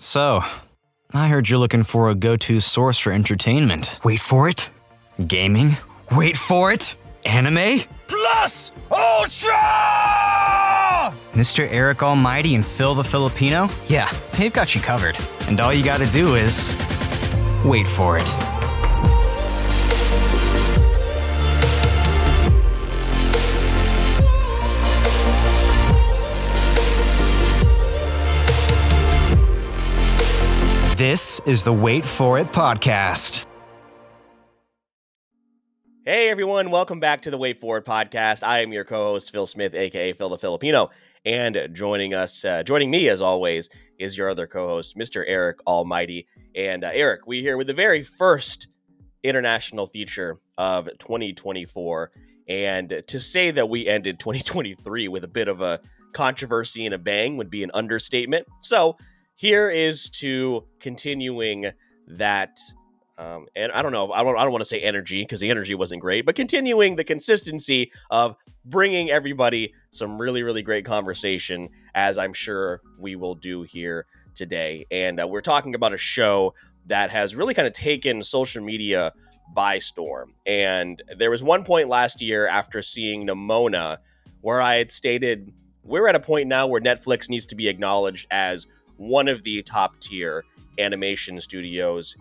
So, I heard you're looking for a go-to source for entertainment. Wait for it. Gaming? Wait for it. Anime? Plus Ultra! Mr. Eric Almighty and Phil the Filipino? Yeah, they've got you covered. And all you gotta do is wait for it. This is the Wait For It podcast. Hey everyone, welcome back to the Wait For It podcast. I am your co-host Phil Smith, aka Phil the Filipino, and joining me as always is your other co-host, Mr. Eric Almighty. And Eric, we're here with the very first international feature of 2024, and to say that we ended 2023 with a bit of a controversy and a bang would be an understatement. So here is to continuing that. And I don't know, I don't want to say energy because the energy wasn't great, but continuing the consistency of bringing everybody some really, really great conversation, as I'm sure we will do here today. And we're talking about a show that has really kind of taken social media by storm. And there was one point last year after seeing Nimona where I had stated, we're at a point now where Netflix needs to be acknowledged as one of the top tier animation studios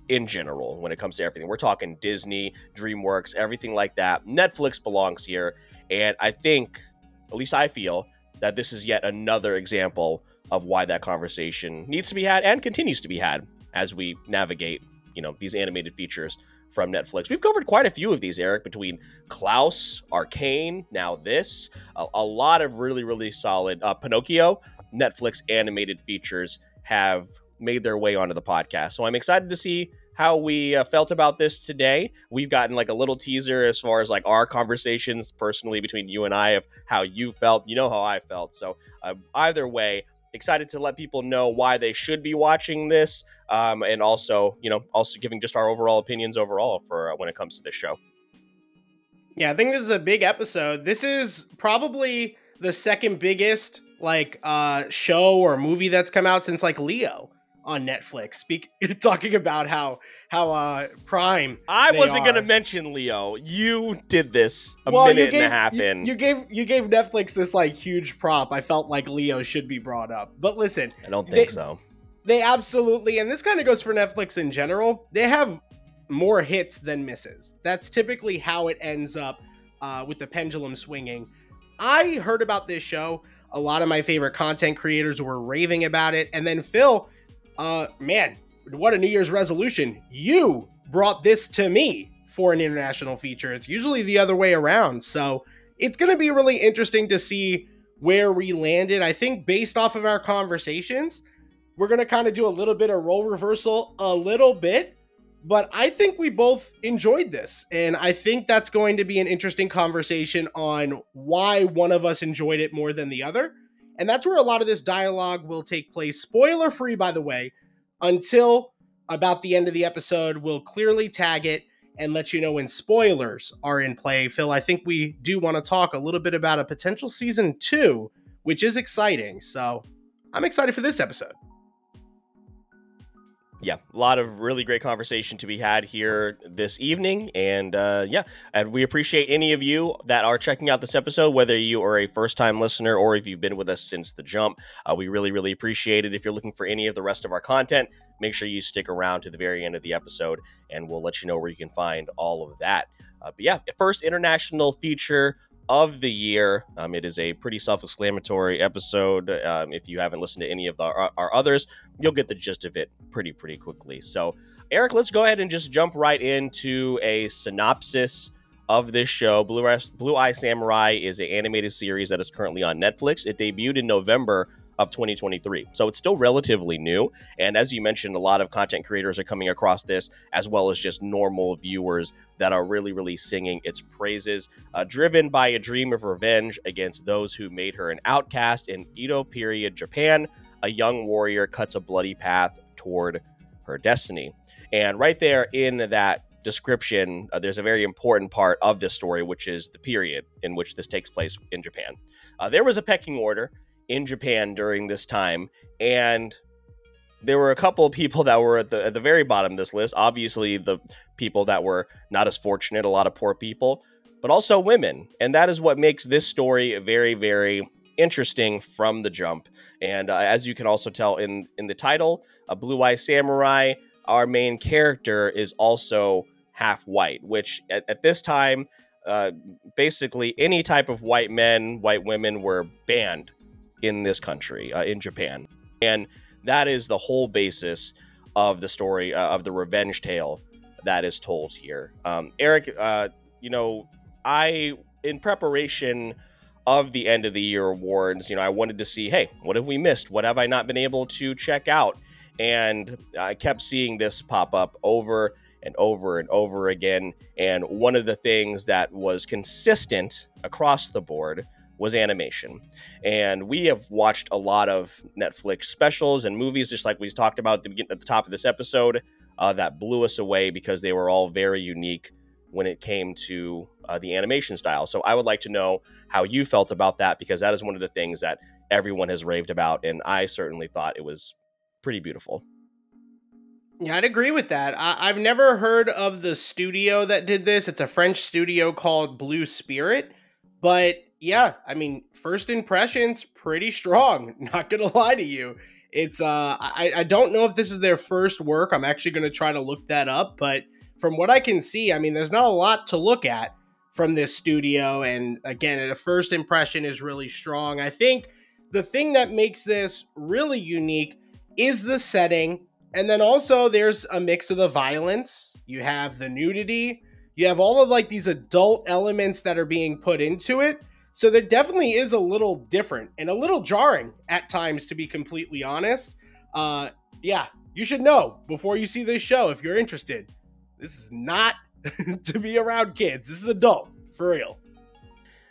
in general when it comes to everything. We're talking Disney, DreamWorks, everything like that. Netflix belongs here. And I think, at least I feel, that this is yet another example of why that conversation needs to be had and continues to be had as we navigate, these animated features from Netflix. We've covered quite a few of these, Eric, between Klaus, Arcane, now this, a lot of really, really solid Pinocchio Netflix animated features have made their way onto the podcast. So I'm excited to see how we felt about this today. We've gotten like a little teaser as far as like our conversations personally between you and I of how you felt. You know how I felt. So either way, excited to let people know why they should be watching this, and also giving just our overall opinions overall for when it comes to this show. Yeah, I think this is a big episode. This is probably the second biggest show or movie that's come out since like Leo on Netflix. Talking about how prime. I wasn't gonna mention Leo. You did this minute and a half in. You gave Netflix this like huge prop. I felt like Leo should be brought up. But listen, I don't think so. They absolutely, and this kind of goes for Netflix in general, they have more hits than misses. That's typically how it ends up with the pendulum swinging. I heard about this show. A lot of my favorite content creators were raving about it. And then Phil, man, what a New Year's resolution. You brought this to me for an international feature. It's usually the other way around. So it's going to be really interesting to see where we landed. I think based off of our conversations, we're going to kind of do a little bit of role reversal a little bit. But I think we both enjoyed this, and I think that's going to be an interesting conversation on why one of us enjoyed it more than the other. And that's where a lot of this dialogue will take place. Spoiler free, by the way, until about the end of the episode. We'll clearly tag it and let you know when spoilers are in play. Phil, I think we do want to talk a little bit about a potential season 2, which is exciting. So I'm excited for this episode. Yeah, a lot of really great conversation to be had here this evening. And and we appreciate any of you that are checking out this episode, whether you are a first-time listener or if you've been with us since the jump. We really, really appreciate it. If you're looking for any of the rest of our content, make sure you stick around to the very end of the episode, and we'll let you know where you can find all of that. First international feature of the year. It is a pretty self-explanatory episode. If you haven't listened to any of our others, you'll get the gist of it pretty quickly. So, Eric, let's go ahead and just jump right into a synopsis of this show. Blue Eye Samurai is an animated series that is currently on Netflix. It debuted in November of 2023. So it's still relatively new. And as you mentioned, a lot of content creators are coming across this, as well as just normal viewers that are really, really singing its praises. Driven by a dream of revenge against those who made her an outcast in Edo-period Japan, a young warrior cuts a bloody path toward her destiny. And right there in that description, there's a very important part of this story, which is the period in which this takes place in Japan. There was a pecking order in Japan during this time, and there were a couple of people that were at the very bottom of this list. Obviously, the people that were not as fortunate, a lot of poor people, but also women. And that is what makes this story very, very interesting from the jump. And as you can also tell in the title, a Blue Eye Samurai, our main character is also half white, which at this time, basically any type of white men, white women were banned in this country, in Japan. And that is the whole basis of the story, of the revenge tale that is told here. Eric, in preparation of the end of the year awards, I wanted to see, hey, what have we missed? What have I not been able to check out? And I kept seeing this pop up over and over and over again. And one of the things that was consistent across the board was animation. And we have watched a lot of Netflix specials and movies, just like we talked about at the top of this episode, that blew us away because they were all very unique when it came to the animation style. So I would like to know how you felt about that, because that is one of the things that everyone has raved about, and I certainly thought it was pretty beautiful. Yeah, I'd agree with that. I've never heard of the studio that did this. It's a French studio called Blue Spirit. But yeah, I mean, first impressions, pretty strong. Not gonna lie to you. It's I don't know if this is their first work. I'm actually gonna try to look that up. But from what I can see, I mean, there's not a lot to look at from this studio. And again, the first impression is really strong. I think the thing that makes this really unique is the setting. And then also there's a mix of the violence. You have the nudity. You have all of like these adult elements that are being put into it. So there definitely is a little different and a little jarring at times, to be completely honest. Yeah, you should know before you see this show, if you're interested, this is not to be around kids. This is adult, for real.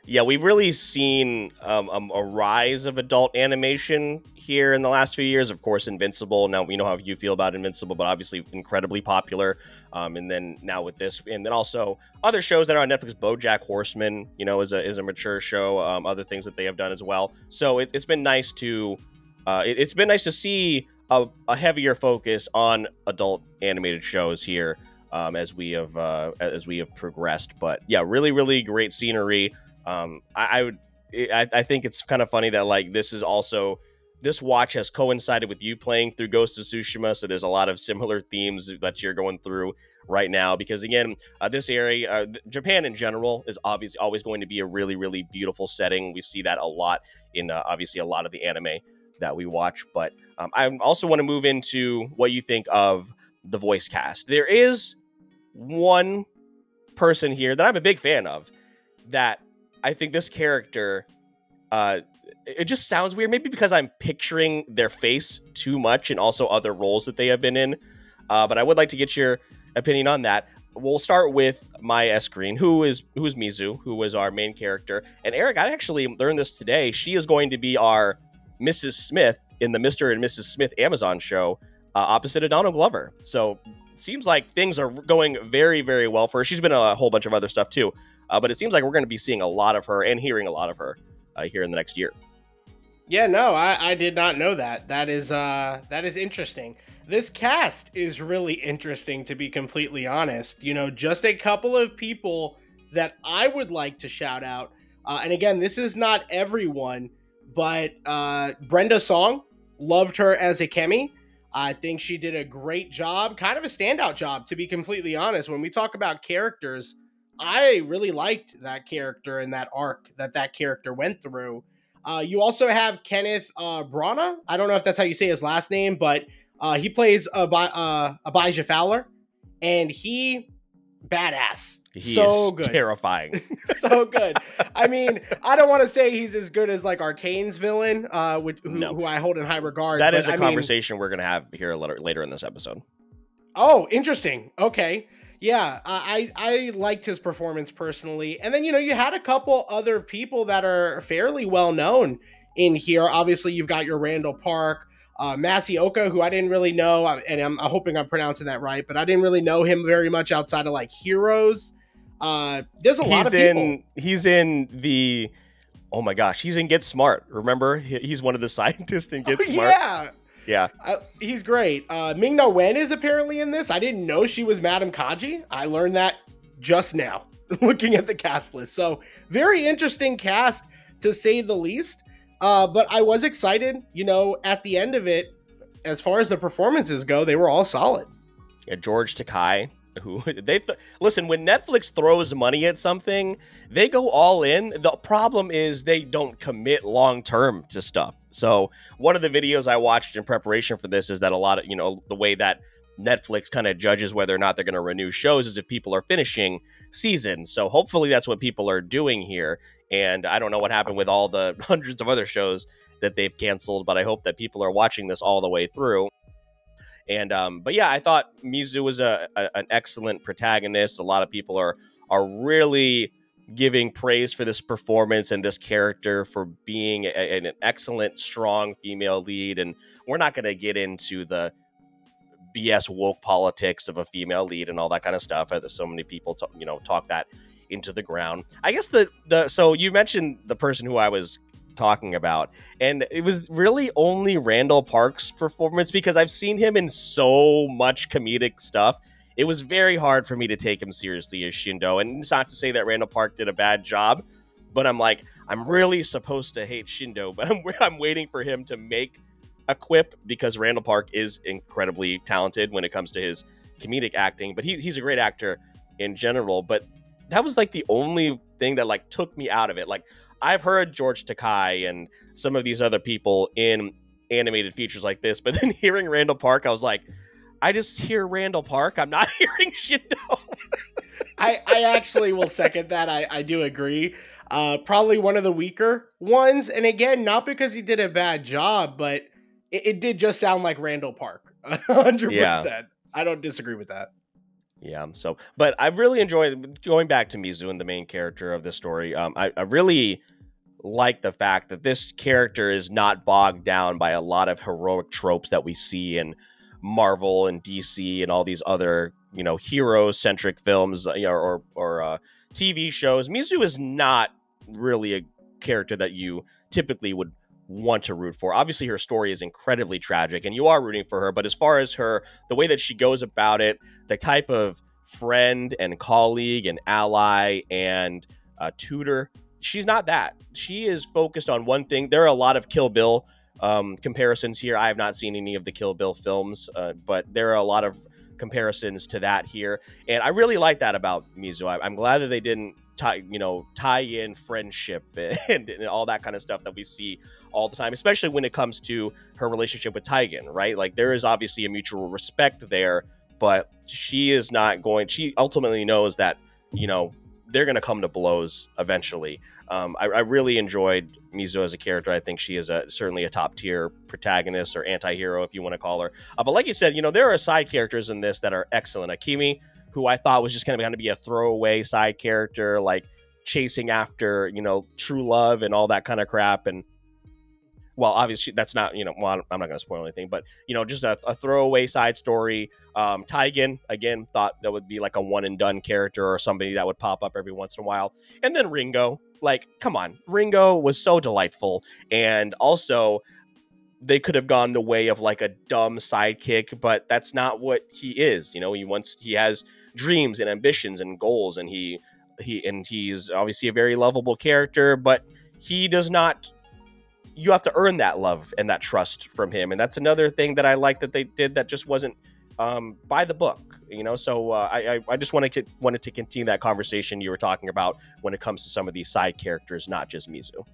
Yeah, we've really seen a rise of adult animation here in the last few years. Of course, Invincible. Now, we know how you feel about Invincible, but obviously incredibly popular. And then now with this, and then also other shows that are on Netflix. BoJack Horseman, is a mature show. Other things that they have done as well. So it's been nice to it's been nice to see a heavier focus on adult animated shows here as we have progressed. But yeah, really, really great scenery. I think it's kind of funny that like this watch has coincided with you playing through Ghost of Tsushima, so there's a lot of similar themes that you're going through right now, because again, this area, Japan in general, is obviously always going to be a really, really beautiful setting. We see that a lot in obviously a lot of the anime that we watch, but I also want to move into what you think of the voice cast. There is one person here that I'm a big fan of, that I think this character, it just sounds weird. Maybe because I'm picturing their face too much and also other roles that they have been in. But I would like to get your opinion on that. We'll start with Maya Escreen, who is Mizu, who was our main character. And Eric, I actually learned this today. She is going to be our Mrs. Smith in the Mr. and Mrs. Smith Amazon show, opposite of Donald Glover. So it seems like things are going very, very well for her. She's been in a whole bunch of other stuff too. But it seems like we're going to be seeing a lot of her and hearing a lot of her here in the next year. Yeah, no, I did not know that. That is interesting. This cast is really interesting, to be completely honest. Just a couple of people that I would like to shout out. And again, this is not everyone, but Brenda Song, loved her as Akemi. I think she did a great job, kind of a standout job, to be completely honest. When we talk about characters, I really liked that character and that arc that character went through. You also have Kenneth Branagh. I don't know if that's how you say his last name, but he plays Abijah Fowler, and he badass. He so is good. Terrifying. So good. I mean, I don't want to say he's as good as like Arcane's villain, who I hold in high regard. That is a conversation we're going to have here later in this episode. Oh, interesting. Okay. Yeah, I liked his performance personally. And then, you had a couple other people that are fairly well known in here. Obviously, you've got your Randall Park, Masioka, who I didn't really know, and I'm hoping I'm pronouncing that right, but I didn't really know him very much outside of like Heroes. There's a lot of people. He's in the... Oh my gosh, he's in Get Smart. Remember? He's one of the scientists in Get Smart. Yeah. Yeah. He's great. Ming-Na Wen is apparently in this. I didn't know she was Madame Kaji. I learned that just now looking at the cast list. So very interesting cast to say the least. But I was excited, at the end of it, as far as the performances go, they were all solid. Yeah, George Takei, who listen, when Netflix throws money at something, they go all in. The problem is they don't commit long term to stuff. So one of the videos I watched in preparation for this is that a lot of, the way that Netflix kind of judges whether or not they're going to renew shows is if people are finishing seasons. So hopefully that's what people are doing here. And I don't know what happened with all the hundreds of other shows that they've canceled, but I hope that people are watching this all the way through. And but yeah, I thought Mizu was an excellent protagonist. A lot of people are really giving praise for this performance and this character for being an excellent, strong female lead. And we're not going to get into the BS woke politics of a female lead and all that kind of stuff. There's so many people talk that into the ground. I guess so you mentioned the person who I was talking about, and it was really only Randall Park's performance, because I've seen him in so much comedic stuff. It was very hard for me to take him seriously as Shindo, and it's not to say that Randall Park did a bad job, but I'm really supposed to hate Shindo, but I'm waiting for him to make a quip, because Randall Park is incredibly talented when it comes to his comedic acting, but he's a great actor in general. But that was the only thing that took me out of it. I've heard George Takei and some of these other people in animated features like this, but then hearing Randall Park, I was like, I just hear Randall Park. I'm not hearing Shindo. I actually will second that. I do agree. Probably one of the weaker ones. And again, not because he did a bad job, but it did just sound like Randall Park. 100%. Yeah. I don't disagree with that. Yeah. So, but I really enjoyed going back to Mizu and the main character of this story. I really like the fact that this character is not bogged down by a lot of heroic tropes that we see in Marvel and DC and all these other, hero-centric films, or TV shows. Mizu is not really a character that you typically would want to root for. Obviously, her story is incredibly tragic, and you are rooting for her. But as far as the way that she goes about it, the type of friend and colleague and ally and tutor, she's not that. She is focused on one thing. There are a lot of Kill Bill comparisons here. I have not seen any of the Kill Bill films, but there are a lot of comparisons to that here, and I really like that about Mizu. I'm glad that they didn't tie in friendship and all that kind of stuff that we see all the time, especially when it comes to her relationship with Taigen, right? There is obviously a mutual respect there, but she ultimately knows that, they're going to come to blows eventually. I really enjoyed Mizu as a character. I think she is certainly a top tier protagonist or anti-hero, if you want to call her. But like you said, there are side characters in this that are excellent. Akemi, who I thought was just going to be a throwaway side character, chasing after, true love and all that kind of crap. And well, obviously that's not, I'm not going to spoil anything, but, just a throwaway side story. Taigen, again, thought that would be a one and done character or somebody that would pop up every once in a while. And then Ringo, come on, Ringo was so delightful. And also they could have gone the way of a dumb sidekick, but that's not what he is. He has dreams and ambitions and goals, and he's obviously a very lovable character, but he does not, you have to earn that love and that trust from him. And that's another thing that I like that they did that just wasn't by the book, so I just wanted to continue that conversation you were talking about when it comes to some of these side characters, not just Mizu.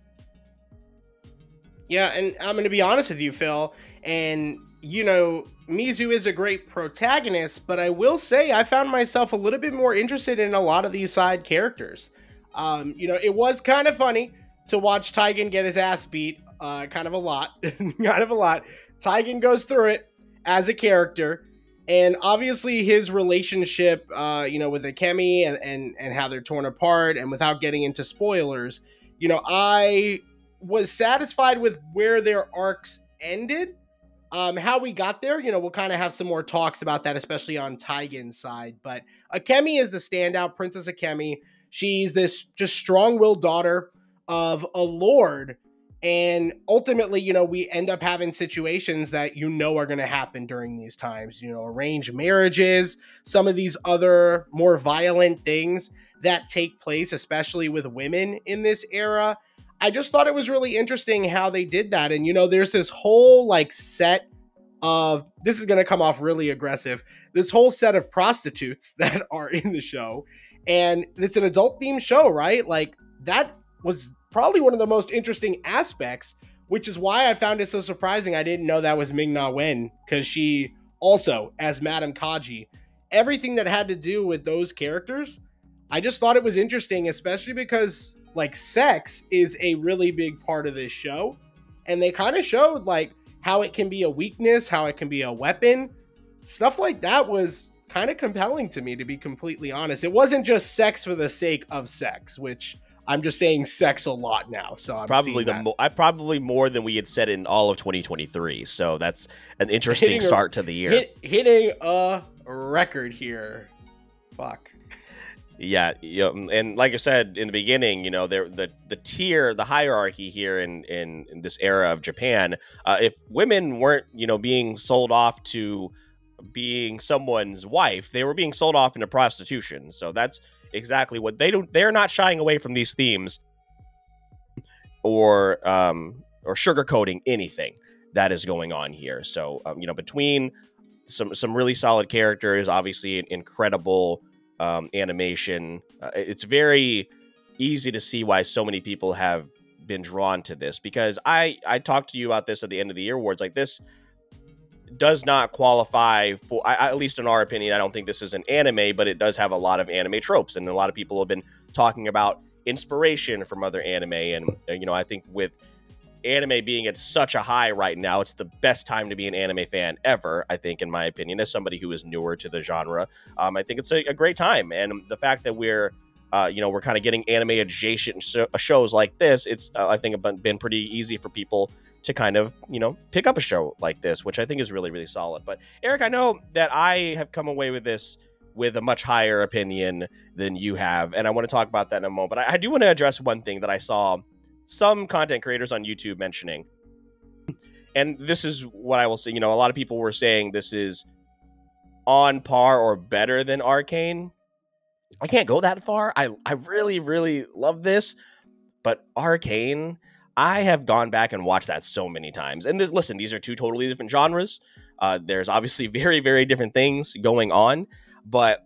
Yeah, and I'm going to be honest with you, Phil, and Mizu is a great protagonist, but I will say I found myself a little bit more interested in a lot of these side characters. It was kind of funny to watch Taigen get his ass beat, kind of a lot. Taigen goes through it as a character, and obviously his relationship, with Akemi and how they're torn apart, and without getting into spoilers, I was satisfied with where their arcs ended. How we got there, we'll kind of have some more talks about that, especially on Taigen's side. But Akemi is the standout, Princess Akemi. She's this just strong-willed daughter of a lord, And ultimately, we end up having situations that are going to happen during these times, arranged marriages, some of these other more violent things that take place, especially with women in this era. I just thought it was really interesting how they did that. And, there's this whole like set of, this is going to come off really aggressive, this whole set of prostitutes that are in the show. And it's an adult themed show, right? Like that was probably one of the most interesting aspects, which is why I found it so surprising. I didn't know that was Ming-Na Wen, because she also, as Madame Kaji, everything that had to do with those characters, I just thought it was interesting, especially because like sex is a really big part of this show. And they kind of showed like how it can be a weakness, how it can be a weapon. Stuff like that was kind of compelling to me, to be completely honest. It wasn't just sex for the sake of sex, which I'm just saying sex a lot now. So I'm probably more than we had said in all of 2023. So that's an interesting start to the year. Hitting a record here. Fuck. Yeah, and like I said in the beginning, the tier, the hierarchy here in this era of Japan, if women weren't, being sold off to being someone's wife, they were being sold off into prostitution. So that's exactly what they do. They're not shying away from these themes or sugarcoating anything that is going on here. So, between some really solid characters, obviously an incredible animation, it's very easy to see why so many people have been drawn to this, because I talked to you about this at the end of the year awards. Like, this does not qualify for, at least in our opinion, I don't think this is an anime, but it does have a lot of anime tropes, and a lot of people have been talking about inspiration from other anime. And I think with anime being at such a high right now, it's the best time to be an anime fan ever, I think, in my opinion, as somebody who is newer to the genre. I think it's a great time, and the fact that we're kind of getting anime adjacent shows like this, it's I think been pretty easy for people to kind of, pick up a show like this, which I think is really, really solid. But Eric, I know that I have come away with this with a much higher opinion than you have, and I want to talk about that in a moment. But I do want to address one thing that I saw some content creators on YouTube mentioning. And this is what I will say. A lot of people were saying this is on par or better than Arcane. I can't go that far. I really, really love this. But Arcane, I have gone back and watched that so many times. And listen, these are two totally different genres. There's obviously very, very different things going on. But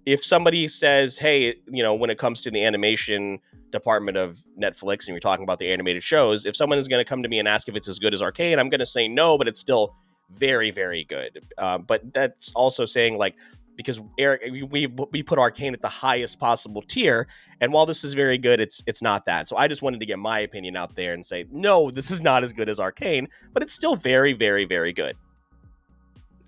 if somebody says, hey, when it comes to the animation department of Netflix, and you're talking about the animated shows, if someone is going to come to me and ask if it's as good as Arcane, I'm going to say no, but it's still very, very good. But that's also saying, like, because Eric, we put Arcane at the highest possible tier, and while this is very good, it's not that. So I just wanted to get my opinion out there and say, no, this is not as good as Arcane, but it's still very, very, very good.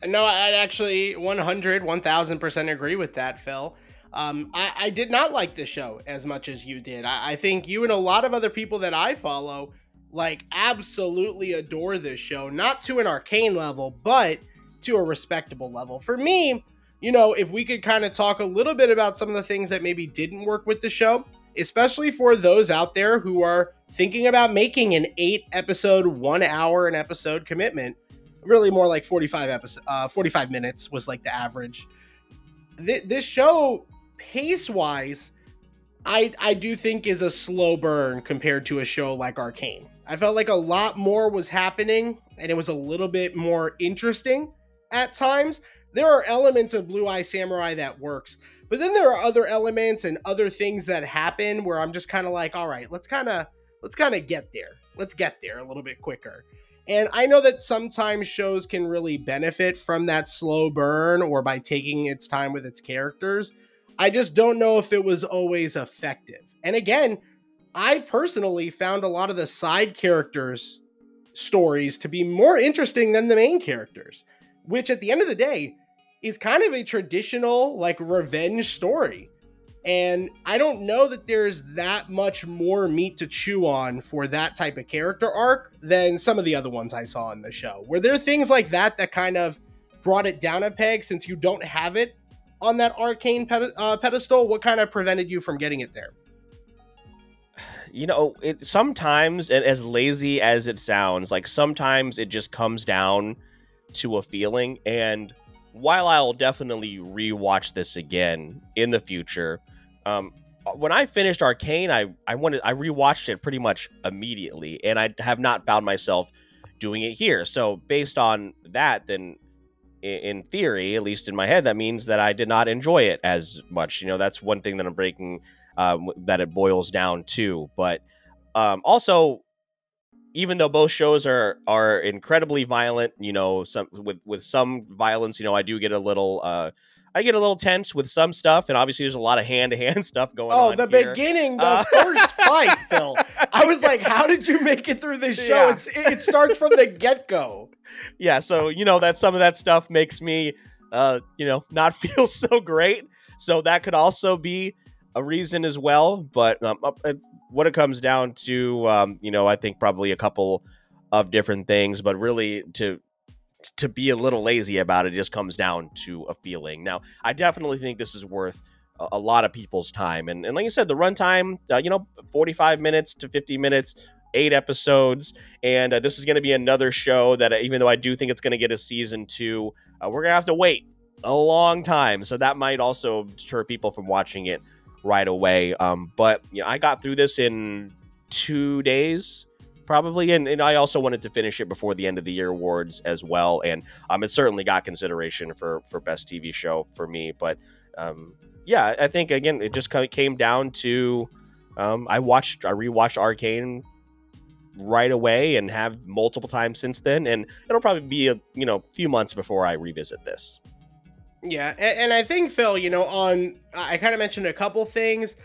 No, I'd actually 1000% agree with that, Phil. I did not like the show as much as you did. I think you and a lot of other people that I follow, like, absolutely adore this show, not to an Arcane level, but to a respectable level. For me, if we could kind of talk a little bit about some of the things that maybe didn't work with the show, especially for those out there who are thinking about making an 8-episode, 1 hour an episode commitment, really more like 45 minutes was like the average. This show, pace-wise, I do think is a slow burn compared to a show like Arcane. I felt like a lot more was happening, and it was a little bit more interesting at times. There are elements of Blue Eye Samurai that works, but then there are other elements and other things that happen where I'm just kind of like, all right, let's kind of get there. Let's get there a little bit quicker. And I know that sometimes shows can really benefit from that slow burn or by taking its time with its characters. I just don't know if it was always effective. And again, I personally found a lot of the side characters' stories to be more interesting than the main characters, which at the end of the day is kind of a traditional, like, revenge story. And I don't know that there's that much more meat to chew on for that type of character arc than some of the other ones I saw in the show. Were there things like that kind of brought it down a peg since you don't have it on that Arcane pedestal? What kind of prevented you from getting it there? it sometimes, and as lazy as it sounds, like sometimes it just comes down to a feeling. And while I'll definitely rewatch this again in the future, when I finished Arcane, I rewatched it pretty much immediately, and I have not found myself doing it here. So based on that, then in theory, at least in my head, that means that I did not enjoy it as much. That's one thing that I'm breaking, that it boils down to. But also, even though both shows are incredibly violent, some with some violence, I do get a little I get a little tense with some stuff, and obviously there's a lot of hand-to-hand stuff going on. Oh, the beginning, the first fight, Phil. I was like, how did you make it through this show? Yeah. It starts from the get-go. Yeah, so that some of that stuff makes me not feel so great. So that could also be a reason as well. But what it comes down to, I think probably a couple of different things, but really to be a little lazy about it just comes down to a feeling. Now, I definitely think this is worth a lot of people's time. And like you said, the runtime, 45 minutes to 50 minutes, 8 episodes. And this is going to be another show that, even though I do think it's going to get a season 2, we're going to have to wait a long time. So that might also deter people from watching it right away. But I got through this in 2 days. Probably, and I also wanted to finish it before the end of the year awards as well, and it certainly got consideration for best TV show for me. But I think again it just kind of came down to I rewatched Arcane right away and have multiple times since then, and it'll probably be a few months before I revisit this. Yeah, and I think Phil, I kind of mentioned a couple things.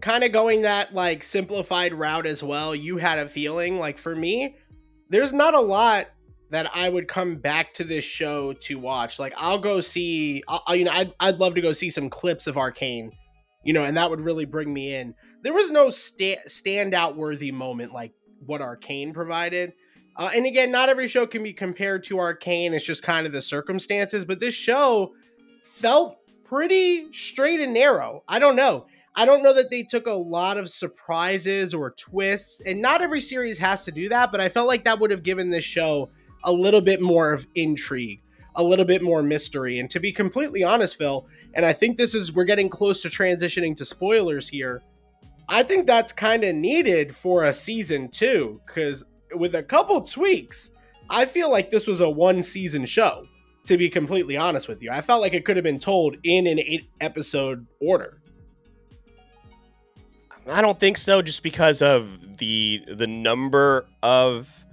Kind of going that like simplified route as well. You had a feeling, like for me, there's not a lot that I would come back to this show to watch. Like I'll go see, I'd love to go see some clips of Arcane, and that would really bring me in. There was no standout worthy moment like what Arcane provided. And again, not every show can be compared to Arcane. It's just kind of the circumstances, but this show felt pretty straight and narrow. I don't know that they took a lot of surprises or twists, and not every series has to do that, but I felt like that would have given this show a little bit more of intrigue, a little bit more mystery. And to be completely honest, Phil, and I think we're getting close to transitioning to spoilers here, I think that's kind of needed for a season 2, because with a couple tweaks, I feel like this was a 1-season show, to be completely honest with you. I felt like it could have been told in an 8-episode order. I don't think so, just because of the number of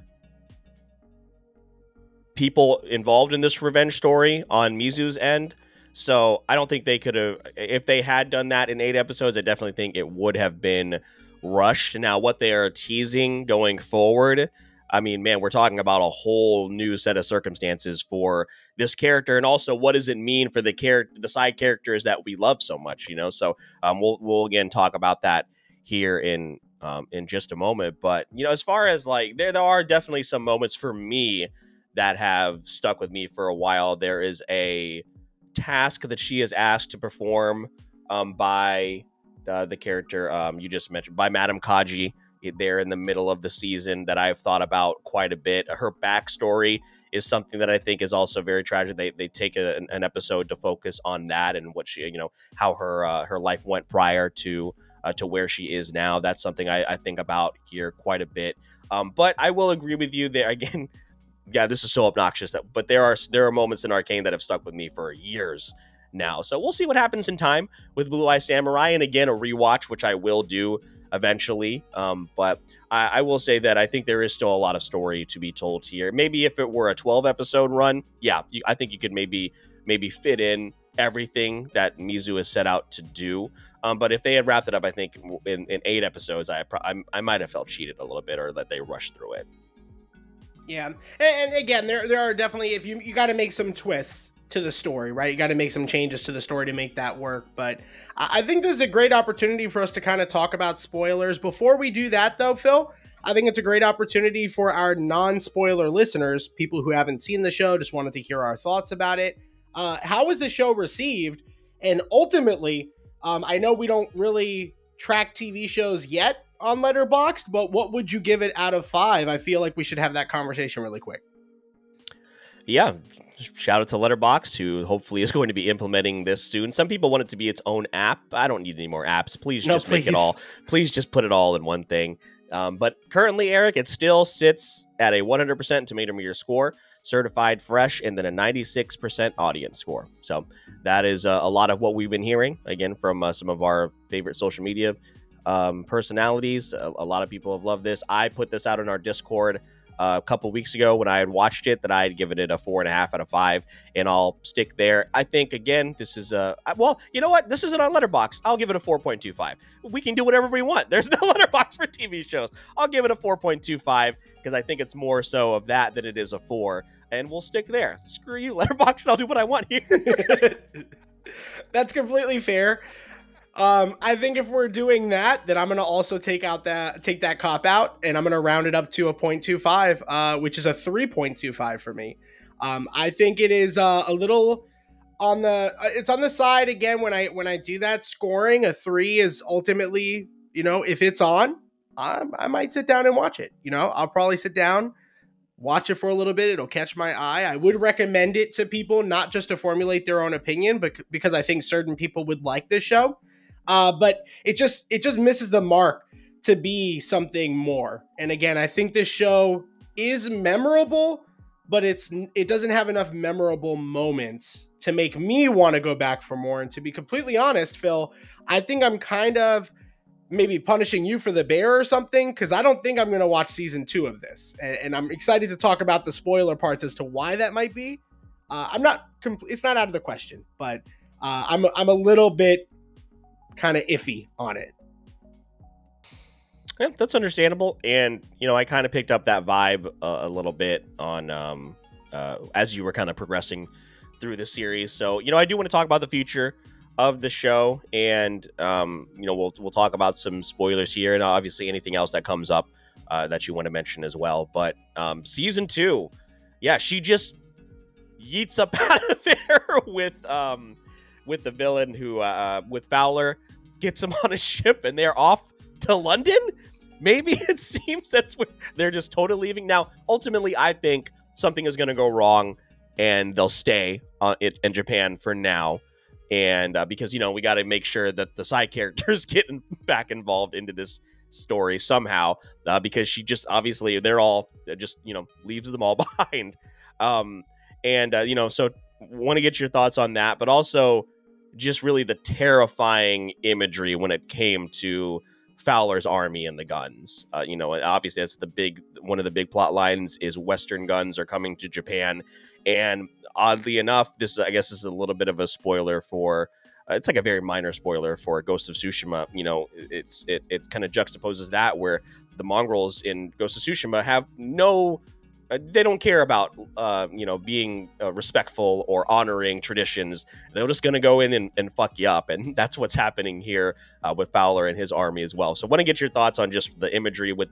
people involved in this revenge story on Mizu's end. So I don't think they could have, if they had done that in 8 episodes, I definitely think it would have been rushed. Now, what they are teasing going forward, I mean, man, we're talking about a whole new set of circumstances for this character, and also what does it mean for the side characters that we love so much, So we'll again talk about that here in just a moment. But as far as like there are definitely some moments for me that have stuck with me for a while. There is a task that she is asked to perform by the character you just mentioned, by Madame Kaji, there in the middle of the season, that I've thought about quite a bit. Her backstory is something that I think is also very tragic. They take an episode to focus on that and what she, how her life went prior to where she is now. That's something I think about here quite a bit. But I will agree with you there again. Yeah, this is so obnoxious, but there are moments in Arcane that have stuck with me for years now. So we'll see what happens in time with Blue Eye Samurai, and again a rewatch, which I will do eventually. But I will say that I think there is still a lot of story to be told here. Maybe if it were a 12-episode run, I think you could maybe fit in everything that Mizu has set out to do. But if they had wrapped it up, I think in 8 episodes, I might have felt cheated a little bit, or that they rushed through it. Yeah, and again, there are definitely, if you got to make some twists to the story, right? You got to make some changes to the story to make that work. But I think this is a great opportunity for us to kind of talk about spoilers. Before we do that, though, Phil, I think it's a great opportunity for our non-spoiler listeners, people who haven't seen the show, just wanted to hear our thoughts about it. How was the show received? And ultimately, I know we don't really track TV shows yet on Letterboxd, but what would you give it out of 5? I feel like we should have that conversation really quick. Yeah, shout out to Letterboxd, who hopefully is going to be implementing this soon. Some people want it to be its own app. I don't need any more apps. Please make it all. Please just put it all in one thing. But currently, Eric, it still sits at a 100% tomato meter score, certified fresh, and then a 96% audience score. So that is a lot of what we've been hearing, again, from some of our favorite social media personalities. A lot of people have loved this. I put this out on our Discord a couple weeks ago when I had watched it, that I had given it a 4.5 out of 5, and I'll stick there. I think, again, this is well, you know what? This isn't on Letterboxd. I'll give it a 4.25. We can do whatever we want. There's no Letterboxd for TV shows. I'll give it a 4.25 because I think it's more so of that than it is a 4, and we'll stick there. Screw you, Letterboxd. I'll do what I want here. That's completely fair. I think if we're doing that, then I'm going to also take that cop out, and I'm going to round it up to a 0.25, which is a 3.25 for me. I think it is a little on it's on the side again. When I do that scoring, a 3 is ultimately, if it's on, I might sit down and watch it. I'll probably sit down, watch it for a little bit. It'll catch my eye. I would recommend it to people, not just to formulate their own opinion, but because I think certain people would like this show. But it just misses the mark to be something more. And again, I think this show is memorable, but it doesn't have enough memorable moments to make me want to go back for more. And to be completely honest, Phil, I think I'm kind of maybe punishing you for the bear or something, because I don't think I'm going to watch season 2 of this. And I'm excited to talk about the spoiler parts as to why that might be. It's not out of the question, but I'm a little bit kind of iffy on it. Yeah, that's understandable. And, I kind of picked up that vibe a little bit on as you were kind of progressing through the series. So, I do want to talk about the future of the show, and, we'll talk about some spoilers here, and obviously anything else that comes up that you want to mention as well. But season 2, yeah, she just yeets up out of there with the villain who, with Fowler, gets him on a ship, and they're off to London. Maybe it seems that's where they're just totally leaving. Now, ultimately, I think something is going to go wrong, and they'll stay in Japan for now. And because, we got to make sure that the side characters get back involved into this story somehow, because she just, obviously, they're all just, leaves them all behind. So want to get your thoughts on that, but also just really the terrifying imagery when it came to Fowler's army and the guns. Obviously that's one of the big plot lines is Western guns are coming to Japan. And oddly enough, I guess this is a little bit of a spoiler for, it's like a very minor spoiler for Ghost of Tsushima. It kind of juxtaposes that, where the Mongols in Ghost of Tsushima have they don't care about, being respectful or honoring traditions. They're just going to go in and fuck you up. And that's what's happening here with Fowler and his army as well. So I want to get your thoughts on just the imagery with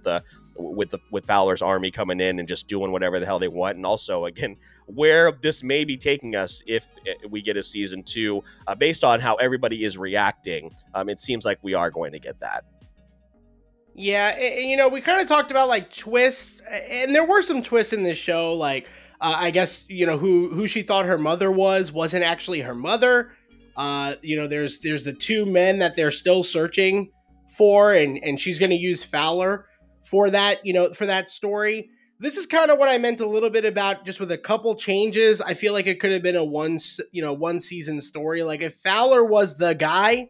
Fowler's army coming in and just doing whatever the hell they want. And also, again, where this may be taking us if we get a season 2, based on how everybody is reacting. It seems like we are going to get that. Yeah, we kind of talked about like twists, and there were some twists in this show. Like, I guess, who she thought her mother wasn't actually her mother. There's the 2 men that they're still searching for, and she's going to use Fowler for that, for that story. This is kind of what I meant a little bit about, just with a couple changes. I feel like it could have been a one season story. Like, if Fowler was the guy,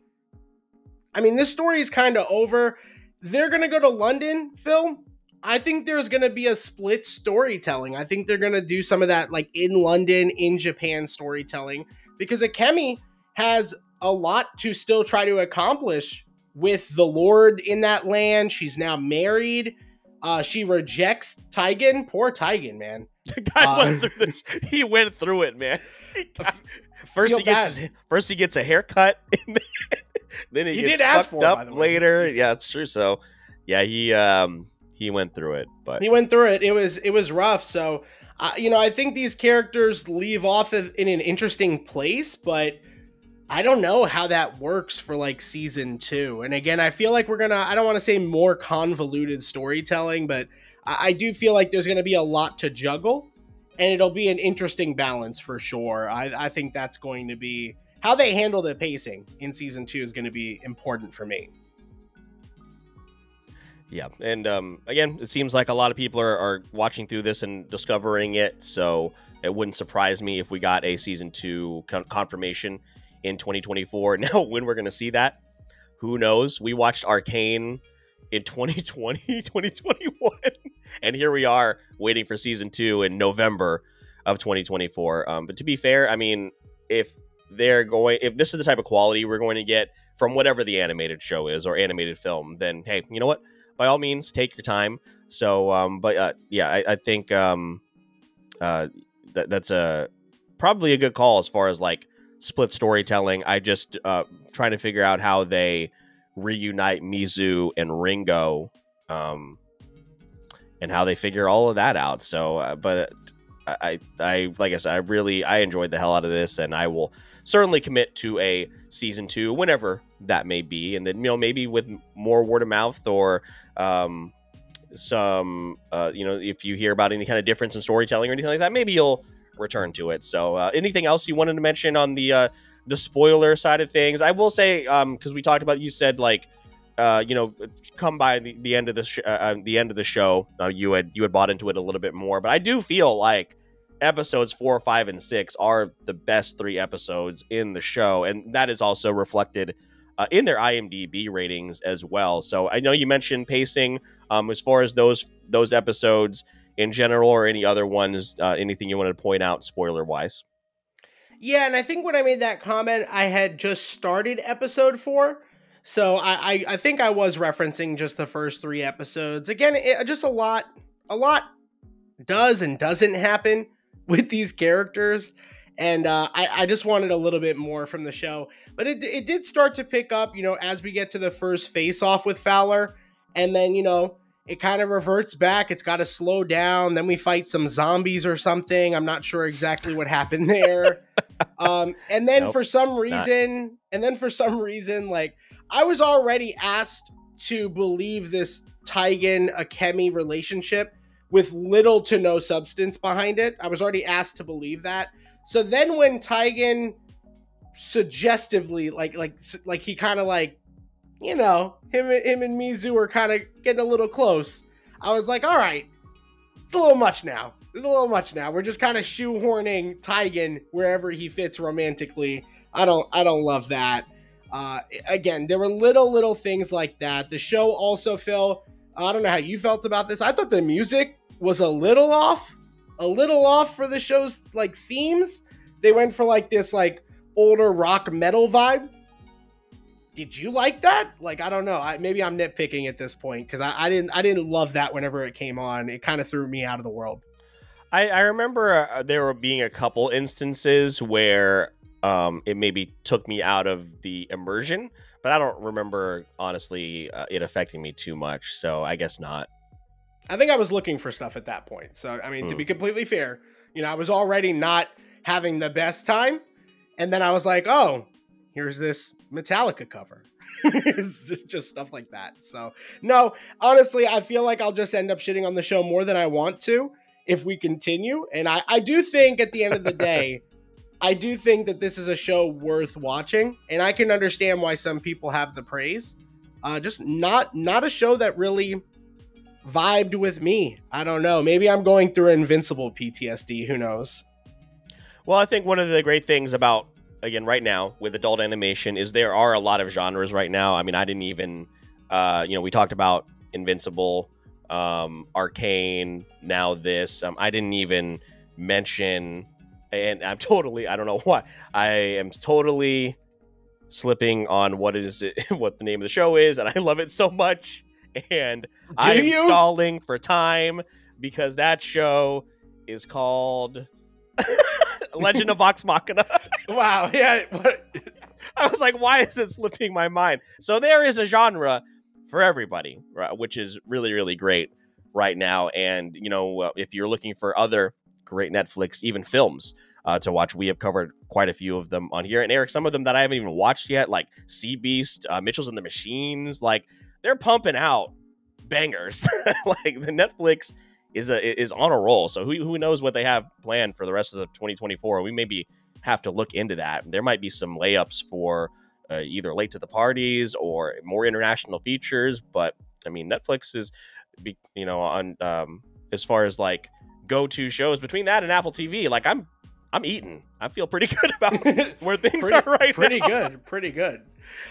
I mean, this story is kind of over. They're going to go to London, Phil. I think there's going to be a split storytelling. I think they're going to do some of that, like, in London, in Japan storytelling, because Akemi has a lot to still try to accomplish with the Lord in that land. She's now married. She rejects Taigen. Poor Taigen, man. The guy he went through it, man. First he gets a haircut, and then he gets fucked up later. Yeah, it's true. So, yeah, he went through it, but he went through it. It was rough. So, I think these characters leave off in an interesting place, but I don't know how that works for like season 2. And again, I feel like we're gonna, I don't want to say more convoluted storytelling, but I do feel like there's gonna be a lot to juggle, and it'll be an interesting balance for sure. I think that's going to be how they handle the pacing in season 2 is going to be important for me. Yeah, and again, it seems like a lot of people are watching through this and discovering it, so it wouldn't surprise me if we got a season 2 confirmation in 2024. Now, when we're going to see that, who knows? We watched Arcane in 2020, 2021, and here we are waiting for season 2 in November of 2024. But to be fair, I mean, if this is the type of quality we're going to get from whatever the animated show is or animated film, then hey, you know what? By all means, take your time. So, I think that's probably a good call as far as like split storytelling. I just trying to figure out how they reunite Mizu and Ringo, and how they figure all of that out. So, but I like I said, I enjoyed the hell out of this, and I will certainly commit to a season 2 whenever that may be, and then maybe with more word of mouth or some if you hear about any kind of difference in storytelling or anything like that, maybe you'll return to it. So anything else you wanted to mention on the spoiler side of things? I will say, because we talked about, you said like come by the end of the show, you had bought into it a little bit more, but I do feel like episodes 4, 5, and 6 are the best 3 episodes in the show, and that is also reflected in their IMDb ratings as well. So I know you mentioned pacing, as far as those episodes in general, or any other ones, anything you wanted to point out spoiler wise? Yeah, and I think when I made that comment, I had just started episode 4. So I think I was referencing just the first 3 episodes. Again, just a lot does and doesn't happen with these characters. And I just wanted a little bit more from the show. But it did start to pick up, as we get to the first face-off with Fowler. And then, it kind of reverts back. It's got to slow down. Then we fight some zombies or something. I'm not sure exactly what happened there. And then for some reason, like, I was already asked to believe this Taigen Akemi relationship with little to no substance behind it. I was already asked to believe that. So then when Taigen suggestively, like he kind of like, him and Mizu are kind of getting a little close, I was like, all right, it's a little much now. We're just kind of shoehorning Taigen wherever he fits romantically. I don't love that. Again, there were little things like that. The show also, Phil, I don't know how you felt about this. I thought the music was a little off for the show's like themes. They went for like this like older rock metal vibe. Did you like that? Like, I don't know. Maybe I'm nitpicking at this point, because I didn't love that whenever it came on. It kind of threw me out of the world. I remember there were being a couple instances where it maybe took me out of the immersion, but I don't remember, honestly, it affecting me too much. So I guess not. I think I was looking for stuff at that point. So, I mean, to be completely fair, I was already not having the best time. And then I was like, oh, here's this Metallica cover. It's just stuff like that. So, no, honestly, I feel like I'll just end up shitting on the show more than I want to if we continue. And I do think at the end of the day, I do think that this is a show worth watching. And I can understand why some people have the praise. Just not a show that really vibed with me. I don't know. Maybe I'm going through Invincible PTSD. Who knows? Well, I think one of the great things about, again, right now with adult animation is there are a lot of genres right now. I mean, I didn't even, we talked about Invincible, Arcane, now this. I didn't even mention, and I don't know why, I am totally slipping on what the name of the show is, and I love it so much. And I'm stalling for time because that show is called Legend of Vox Machina. Wow, yeah. I was like, why is it slipping my mind? So there is a genre for everybody, right, which is really, really great right now. And, if you're looking for other great Netflix, even films, to watch. We have covered quite a few of them on here. And Eric, some of them that I haven't even watched yet, like Sea Beast, Mitchell's and the Machines, like they're pumping out bangers. Like the Netflix is on a roll. So who knows what they have planned for the rest of the 2024? We maybe have to look into that. There might be some layups for either late to the parties or more international features. But I mean, Netflix is, on as far as like go-to shows between that and Apple TV, like I'm eating. I feel pretty good about where things are right now. Pretty good.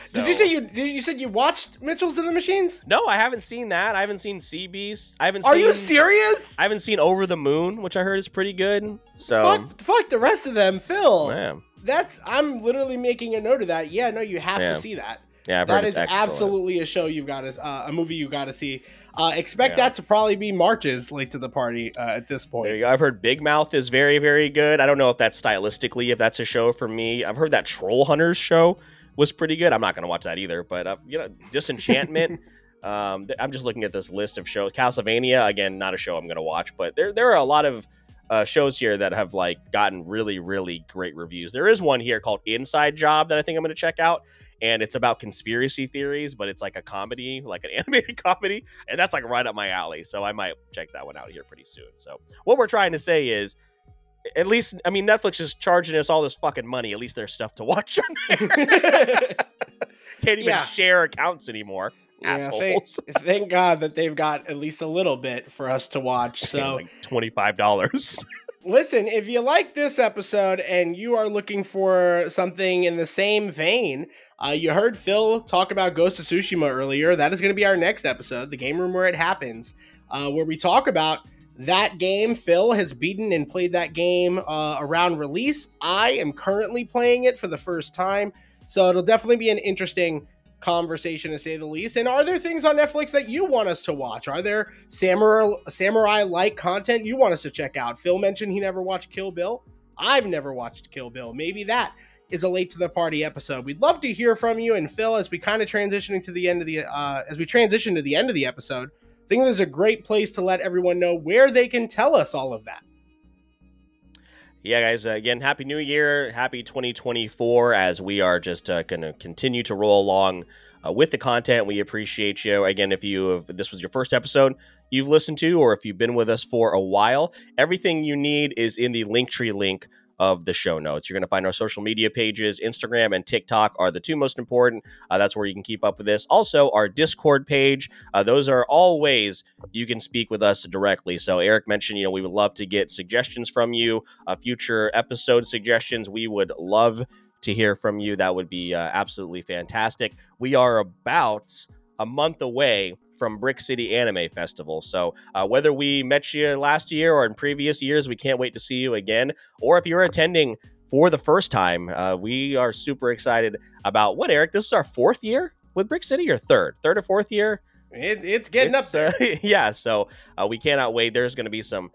So, Did you say you watched Mitchell's and the Machines? No, I haven't seen that. I haven't seen Sea Beast. Are you serious? I haven't seen Over the Moon, which I heard is pretty good. So fuck the rest of them, Phil. Man. I'm literally making a note of that. Yeah, no, you have to see that. Yeah, that is absolutely a show a movie you got to see. Expect that to probably be March's Late to the Party at this point. There you go. I've heard Big Mouth is very, very good. I don't know if that's stylistically, if that's a show for me. I've heard that Troll Hunters show was pretty good. I'm not going to watch that either, but Disenchantment. I'm just looking at this list of shows. Castlevania, again, not a show I'm going to watch, but there are a lot of shows here that have like gotten really, really great reviews. There is one here called Inside Job that I think I'm going to check out. And it's about conspiracy theories, but it's like a comedy, like an animated comedy. And that's like right up my alley. So I might check that one out here pretty soon. So what we're trying to say is, at least, I mean, Netflix is charging us all this fucking money. At least there's stuff to watch on there. Can't even share accounts anymore. Assholes. Thank God that they've got at least a little bit for us to watch. So like $25. Listen, if you like this episode and you are looking for something in the same vein, you heard Phil talk about Ghost of Tsushima earlier. That is going to be our next episode, The Game Room Where It Happens, where we talk about that game. Phil has beaten and played that game around release. I am currently playing it for the first time, so it'll definitely be an interesting conversation to say the least. And are there things on Netflix that you want us to watch? Are there samurai-like content you want us to check out? Phil mentioned he never watched Kill Bill. I've never watched Kill Bill. Maybe that is a late to the party episode. We'd love to hear from you. And Phil, as we kind of transition to the end of the episode, I think this is a great place to let everyone know where they can tell us all of that. Yeah, guys, again, Happy New Year, Happy 2024, as we are just going to continue to roll along with the content. We appreciate you. Again, if this was your first episode you've listened to, or if you've been with us for a while, everything you need is in the Linktree link of the show notes. You're going to find our social media pages. Instagram and TikTok are the two most important. That's where you can keep up with this. Also, our Discord page. Those are all ways you can speak with us directly. So Eric mentioned, we would love to get suggestions from you, future episode suggestions. We would love to hear from you. That would be absolutely fantastic. We are about a month away from Brick City Anime Festival. So whether we met you last year or in previous years, we can't wait to see you again. Or if you're attending for the first time, we are super excited about what, Eric? This is our fourth year with Brick City, or third or fourth year? It's getting up there. Yeah, so we cannot wait. There's going to be some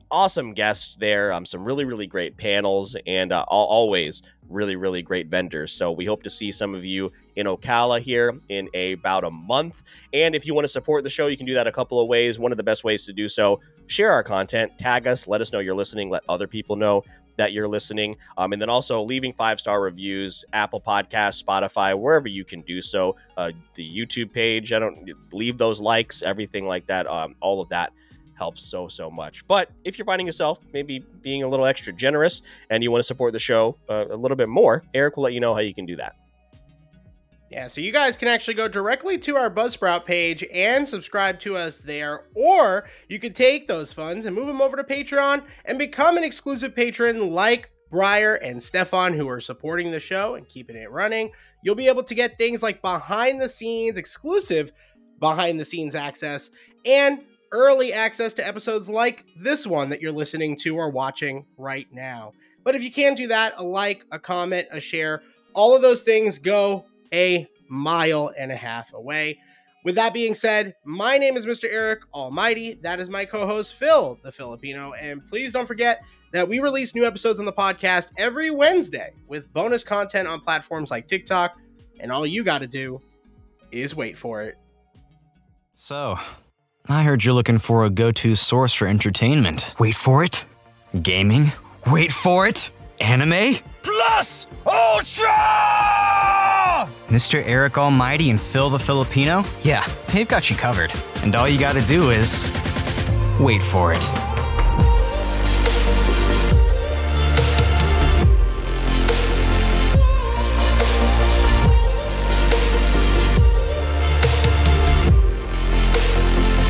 awesome guests there, some really, really great panels, and always really, really great vendors. So we hope to see some of you in Ocala here in about a month. And if you want to support the show, you can do that a couple of ways. One of the best ways to do so, share our content, tag us, let us know you're listening, let other people know that you're listening. And then also leaving 5-star reviews, Apple Podcasts, Spotify, wherever you can do so. The YouTube page, leave those likes, everything like that. All of that helps so much. But if you're finding yourself maybe being a little extra generous and you want to support the show a little bit more, Eric will let you know how you can do that. Yeah, so you guys can actually go directly to our Buzzsprout page and subscribe to us there, or you could take those funds and move them over to Patreon and become an exclusive patron like Briar and Stefan, who are supporting the show and keeping it running. You'll be able to get things like exclusive behind the scenes access, and early access to episodes like this one that you're listening to or watching right now. But if you can't do that, a like, a comment, a share, all of those things go a mile and a half away. With that being said, my name is Mr. Eric Almighty. That is my co-host, Phil the Filipino. And please don't forget that we release new episodes on the podcast every Wednesday with bonus content on platforms like TikTok. And all you got to do is wait for it. So, I heard you're looking for a go-to source for entertainment. Wait for it. Gaming? Wait for it. Anime? Plus Ultra! Mr. Eric Almighty and Phil the Filipino? Yeah, they've got you covered. And all you gotta do is wait for it.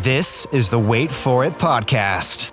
This is the Wait For It podcast.